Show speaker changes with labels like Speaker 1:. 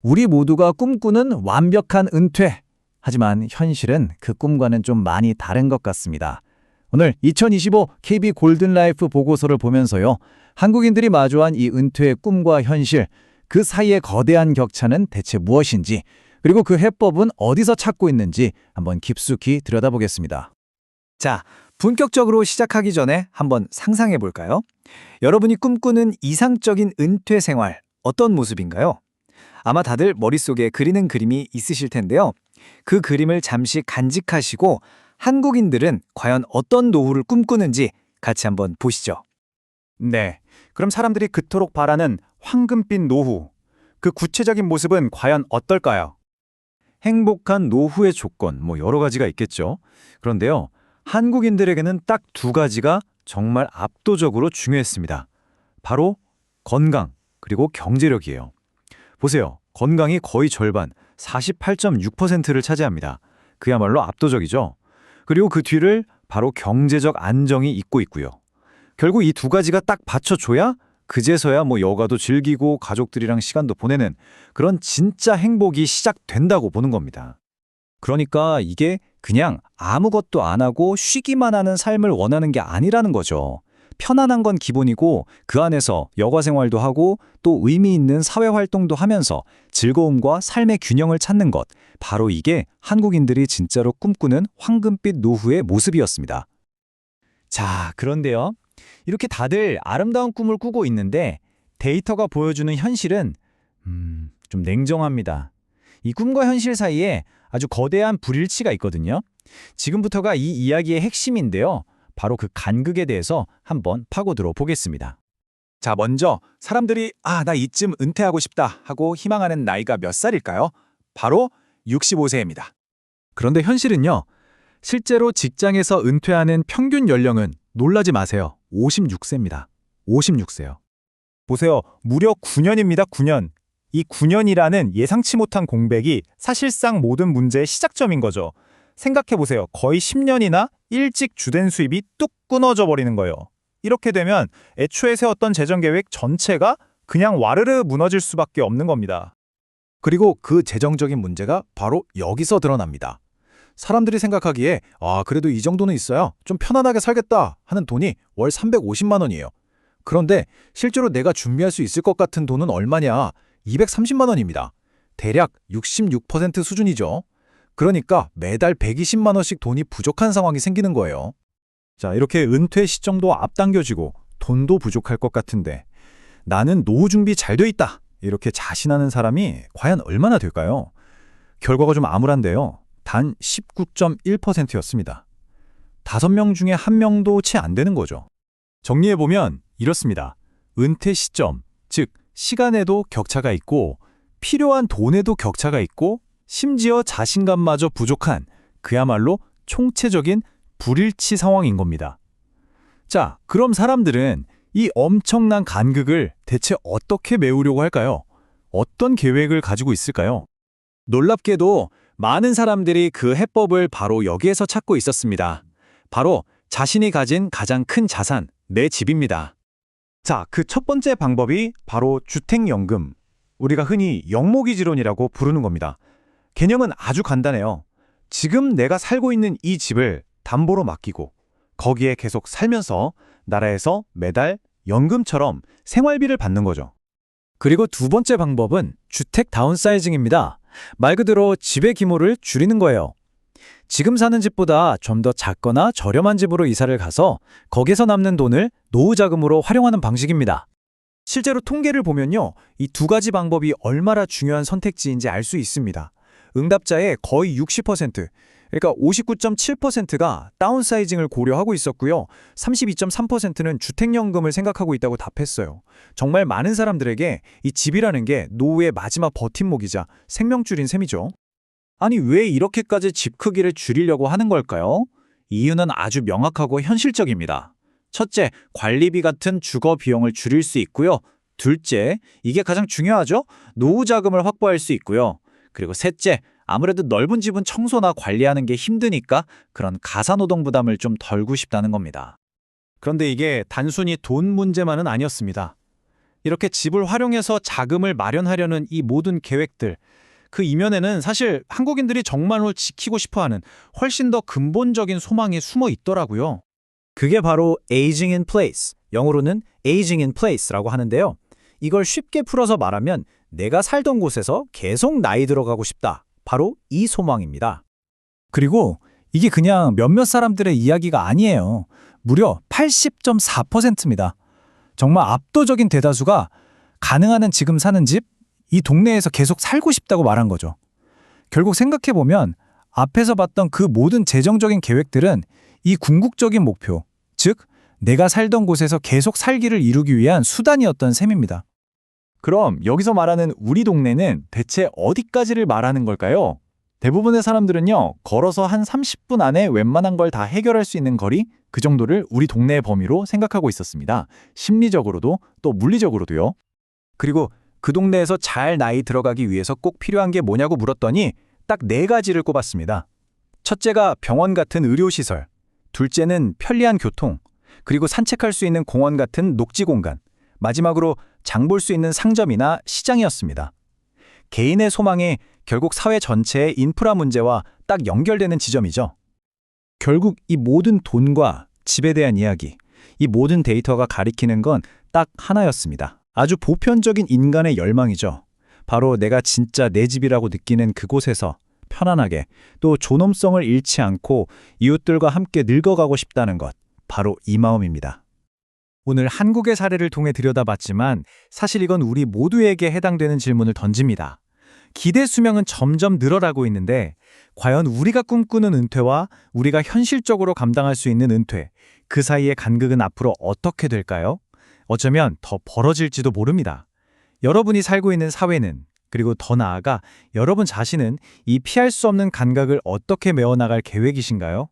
Speaker 1: 우리 모두가 꿈꾸는 완벽한 은퇴. 하지만 현실은 그 꿈과는 좀 많이 다른 것 같습니다. 오늘 2025 KB 골든라이프 보고서를 보면서요. 한국인들이 마주한 이 은퇴의 꿈과 현실, 그 사이의 거대한 격차는 대체 무엇인지, 그리고 그 해법은 어디서 찾고 있는지 한번 깊숙이 들여다보겠습니다.
Speaker 2: 자, 본격적으로 시작하기 전에 한번 상상해 볼까요? 여러분이 꿈꾸는 이상적인 은퇴 생활, 어떤 모습인가요? 아마 다들 머릿속에 그리는 그림이 있으실 텐데요. 그 그림을 잠시 간직하시고 한국인들은 과연 어떤 노후를 꿈꾸는지 같이 한번 보시죠.
Speaker 3: 네, 그럼 사람들이 그토록 바라는 황금빛 노후, 그 구체적인 모습은 과연 어떨까요? 행복한 노후의 조건, 여러 가지가 있겠죠. 그런데요, 한국인들에게는 딱 두 가지가 정말 압도적으로 중요했습니다. 바로 건강, 그리고 경제력이에요. 보세요, 건강이 거의 절반, 48.6%를 차지합니다. 그야말로 압도적이죠. 그리고 그 뒤를 바로 경제적 안정이 잇고 있고요. 결국 이 두 가지가 딱 받쳐줘야 그제서야 여가도 즐기고 가족들이랑 시간도 보내는 그런 진짜 행복이 시작된다고 보는 겁니다.
Speaker 2: 그러니까 이게 그냥 아무것도 안 하고 쉬기만 하는 삶을 원하는 게 아니라는 거죠. 편안한 건 기본이고 그 안에서 여가 생활도 하고 또 의미 있는 사회 활동도 하면서 즐거움과 삶의 균형을 찾는 것. 바로 이게 한국인들이 진짜로 꿈꾸는 황금빛 노후의 모습이었습니다. 자, 그런데요. 이렇게 다들 아름다운 꿈을 꾸고 있는데 데이터가 보여주는 현실은 좀 냉정합니다. 이 꿈과 현실 사이에 아주 거대한 불일치가 있거든요. 지금부터가 이 이야기의 핵심인데요. 바로 그 간극에 대해서 한번 파고들어 보겠습니다.
Speaker 3: 자, 먼저 사람들이 나 이쯤 은퇴하고 싶다 하고 희망하는 나이가 몇 살일까요? 바로 65세입니다.
Speaker 1: 그런데 현실은요. 실제로 직장에서 은퇴하는 평균 연령은 놀라지 마세요. 56세입니다. 56세요.
Speaker 3: 보세요, 무려 9년입니다, 9년. 이 9년이라는 예상치 못한 공백이 사실상 모든 문제의 시작점인 거죠. 생각해보세요. 거의 10년이나 일찍 주된 수입이 뚝 끊어져 버리는 거예요. 이렇게 되면 애초에 세웠던 재정계획 전체가 그냥 와르르 무너질 수밖에 없는 겁니다.
Speaker 1: 그리고 그 재정적인 문제가 바로 여기서 드러납니다. 사람들이 생각하기에 그래도 이 정도는 있어야 좀 편안하게 살겠다 하는 돈이 월 350만 원이에요. 그런데 실제로 내가 준비할 수 있을 것 같은 돈은 얼마냐? 230만 원입니다. 대략 66% 수준이죠. 그러니까 매달 120만 원씩 돈이 부족한 상황이 생기는 거예요.
Speaker 3: 자, 이렇게 은퇴 시점도 앞당겨지고 돈도 부족할 것 같은데 나는 노후 준비 잘 돼 있다. 이렇게 자신하는 사람이 과연 얼마나 될까요? 결과가 좀 암울한데요. 단 19.1%였습니다. 5명 중에 1명도 채 안 되는 거죠. 정리해보면 이렇습니다. 은퇴 시점, 즉 시간에도 격차가 있고 필요한 돈에도 격차가 있고 심지어 자신감마저 부족한 그야말로 총체적인 불일치 상황인 겁니다. 자, 그럼 사람들은 이 엄청난 간극을 대체 어떻게 메우려고 할까요? 어떤 계획을 가지고 있을까요?
Speaker 2: 놀랍게도 많은 사람들이 그 해법을 바로 여기에서 찾고 있었습니다. 바로 자신이 가진 가장 큰 자산, 내 집입니다.
Speaker 3: 자, 그 첫 번째 방법이 바로 주택연금. 우리가 흔히 영모기지론이라고 부르는 겁니다. 개념은 아주 간단해요. 지금 내가 살고 있는 이 집을 담보로 맡기고 거기에 계속 살면서 나라에서 매달 연금처럼 생활비를 받는 거죠.
Speaker 2: 그리고 두 번째 방법은 주택 다운사이징입니다. 말 그대로 집의 규모를 줄이는 거예요. 지금 사는 집보다 좀 더 작거나 저렴한 집으로 이사를 가서 거기서 남는 돈을 노후 자금으로 활용하는 방식입니다. 실제로 통계를 보면요. 이 두 가지 방법이 얼마나 중요한 선택지인지 알 수 있습니다. 응답자의 거의 60%, 그러니까 59.7%가 다운사이징을 고려하고 있었고요. 32.3%는 주택연금을 생각하고 있다고 답했어요. 정말 많은 사람들에게 이 집이라는 게 노후의 마지막 버팀목이자 생명줄인 셈이죠. 아니, 왜 이렇게까지 집 크기를 줄이려고 하는 걸까요? 이유는 아주 명확하고 현실적입니다. 첫째, 관리비 같은 주거 비용을 줄일 수 있고요. 둘째, 이게 가장 중요하죠? 노후 자금을 확보할 수 있고요. 그리고 셋째, 아무래도 넓은 집은 청소나 관리하는 게 힘드니까 그런 가사노동 부담을 좀 덜고 싶다는 겁니다.
Speaker 3: 그런데 이게 단순히 돈 문제만은 아니었습니다.
Speaker 2: 이렇게 집을 활용해서 자금을 마련하려는 이 모든 계획들, 그 이면에는 사실 한국인들이 정말로 지키고 싶어하는 훨씬 더 근본적인 소망이 숨어 있더라고요. 그게 바로 aging in place, 영어로는 aging in place라고 하는데요. 이걸 쉽게 풀어서 말하면 내가 살던 곳에서 계속 나이 들어가고 싶다. 바로 이 소망입니다.
Speaker 3: 그리고 이게 그냥 몇몇 사람들의 이야기가 아니에요. 무려 80.4%입니다. 정말 압도적인 대다수가 가능한 한 지금 사는 집, 이 동네에서 계속 살고 싶다고 말한 거죠. 결국 생각해보면 앞에서 봤던 그 모든 재정적인 계획들은 이 궁극적인 목표, 즉 내가 살던 곳에서 계속 살기를 이루기 위한 수단이었던 셈입니다.
Speaker 2: 그럼 여기서 말하는 우리 동네는 대체 어디까지를 말하는 걸까요? 대부분의 사람들은요, 걸어서 한 30분 안에 웬만한 걸 다 해결할 수 있는 거리, 그 정도를 우리 동네의 범위로 생각하고 있었습니다. 심리적으로도 또 물리적으로도요.
Speaker 1: 그리고 그 동네에서 잘 나이 들어가기 위해서 꼭 필요한 게 뭐냐고 물었더니 딱 4가지를 꼽았습니다. 첫째가 병원 같은 의료시설, 둘째는 편리한 교통, 그리고 산책할 수 있는 공원 같은 녹지 공간, 마지막으로 장 볼 수 있는 상점이나 시장이었습니다. 개인의 소망이 결국 사회 전체의 인프라 문제와 딱 연결되는 지점이죠.
Speaker 3: 결국 이 모든 돈과 집에 대한 이야기, 이 모든 데이터가 가리키는 건 딱 하나였습니다. 아주 보편적인 인간의 열망이죠. 바로 내가 진짜 내 집이라고 느끼는 그곳에서 편안하게 또 존엄성을 잃지 않고 이웃들과 함께 늙어가고 싶다는 것, 바로 이 마음입니다.
Speaker 2: 오늘 한국의 사례를 통해 들여다봤지만 사실 이건 우리 모두에게 해당되는 질문을 던집니다. 기대 수명은 점점 늘어나고 있는데 과연 우리가 꿈꾸는 은퇴와 우리가 현실적으로 감당할 수 있는 은퇴, 그 사이의 간극은 앞으로 어떻게 될까요? 어쩌면 더 벌어질지도 모릅니다. 여러분이 살고 있는 사회는, 그리고 더 나아가 여러분 자신은 이 피할 수 없는 간극을 어떻게 메워나갈 계획이신가요?